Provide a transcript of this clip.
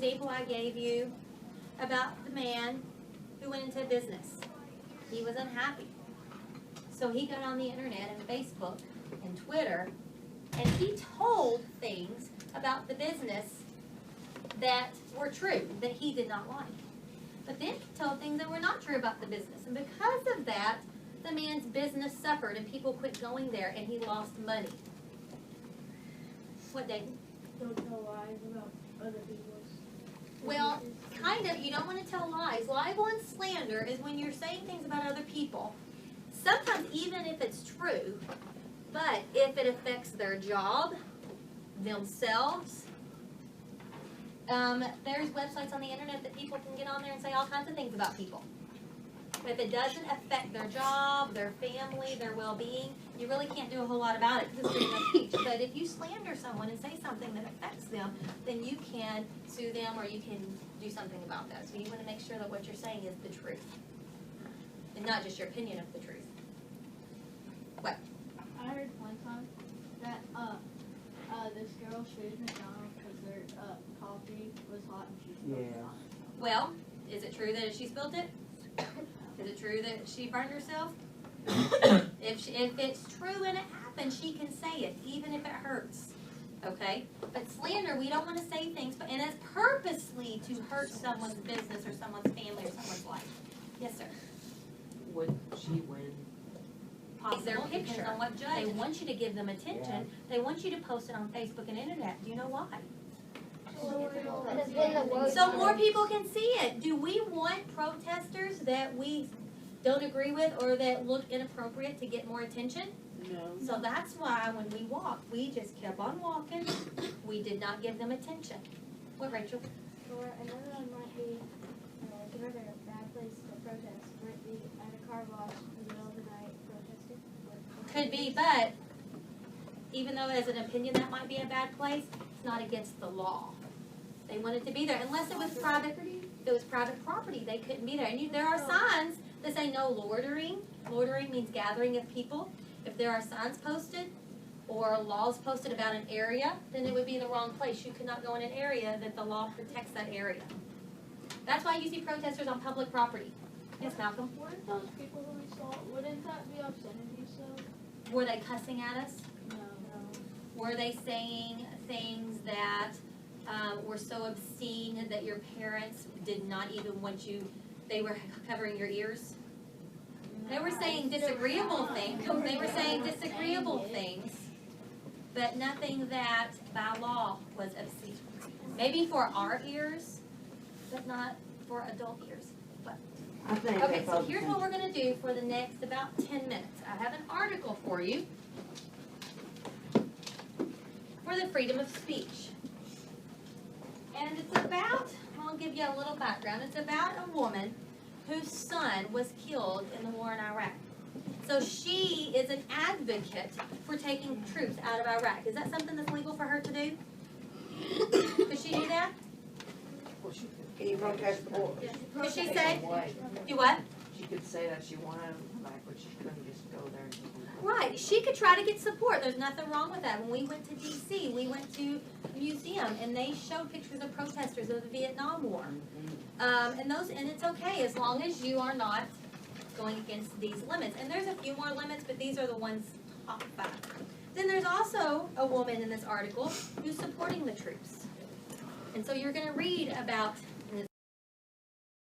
example I gave you about the man who went into business. He was unhappy. So he got on the internet and Facebook and Twitter, and he told things about the business that were true, that he did not like. But then he told things that were not true about the business. And because of that, the man's business suffered and people quit going there and he lost money. What, Dayton? Don't tell lies about other people's. Well, kind of. You don't want to tell lies. Libel and slander is when you're saying things about other people, sometimes even if it's true, but if it affects their job, themselves. There's websites on the internet that people can get on there and say all kinds of things about people. But if it doesn't affect their job, their family, their well-being, you really can't do a whole lot about it because it's freedom of speech. But if you slander someone and say something that affects them, then you can sue them or you can do something about that. So you want to make sure that what you're saying is the truth and not just your opinion of the truth. What? I heard one time that this girl sued McDonald's because their coffee was hot and she spilled it on it. Well, is it true that she spilled it? Is it true that she burned herself? If it's true and it happened, she can say it, even if it hurts. Okay? But slander, we don't want to say things, and it's purposely to hurt someone's business or someone's family or someone's life. Yes, sir. Would she win? It's their picture. On what judge. They want you to give them attention. They want you to post it on Facebook and internet. Do you know why? So more people can see it. Do we want protesters that we don't agree with or that look inappropriate to get more attention? No. So that's why when we walked, we just kept on walking. We did not give them attention. What, Rachel? Or another one might be another bad place to protest. Might be at a car wash in the middle of the night protesting. Could be, but even though as an opinion that might be a bad place, it's not against the law. They wanted to be there unless it was private. If it was private property, they couldn't be there. And there are signs that say no loitering. Loitering means gathering of people. If there are signs posted or laws posted about an area, then it would be in the wrong place. You could not go in an area that the law protects that area. That's why you see protesters on public property. Yes, Malcolm? Wouldn't those people who we saw, wouldn't that be obscenity so? Were they cussing at us? No. Were they saying things that were so obscene that your parents did not even want you, they were covering your ears? They were saying disagreeable things. They were saying disagreeable things, but nothing that by law was obscene. Maybe for our ears, but not for adult ears. But, I think. okay, so here's what we're going to do for the next about 10 minutes. I have an article for you for the freedom of speech. And it's about, I'll give you a little background. It's about a woman whose son was killed in the war in Iraq. So she is an advocate for taking troops out of Iraq. Is that something that's legal for her to do? Could she do that? Can you protest for? Could she say? Do what? She could say that she wanted him back, but she couldn't just go there and do that. Right. She could try to get support. There's nothing wrong with that. When we went to D.C., we went to a museum, and they showed pictures of protesters of the Vietnam War. And it's okay as long as you are not going against these limits. And there's a few more limits, but these are the ones top 5. Then there's also a woman in this article who's supporting the troops. And so you're going to read about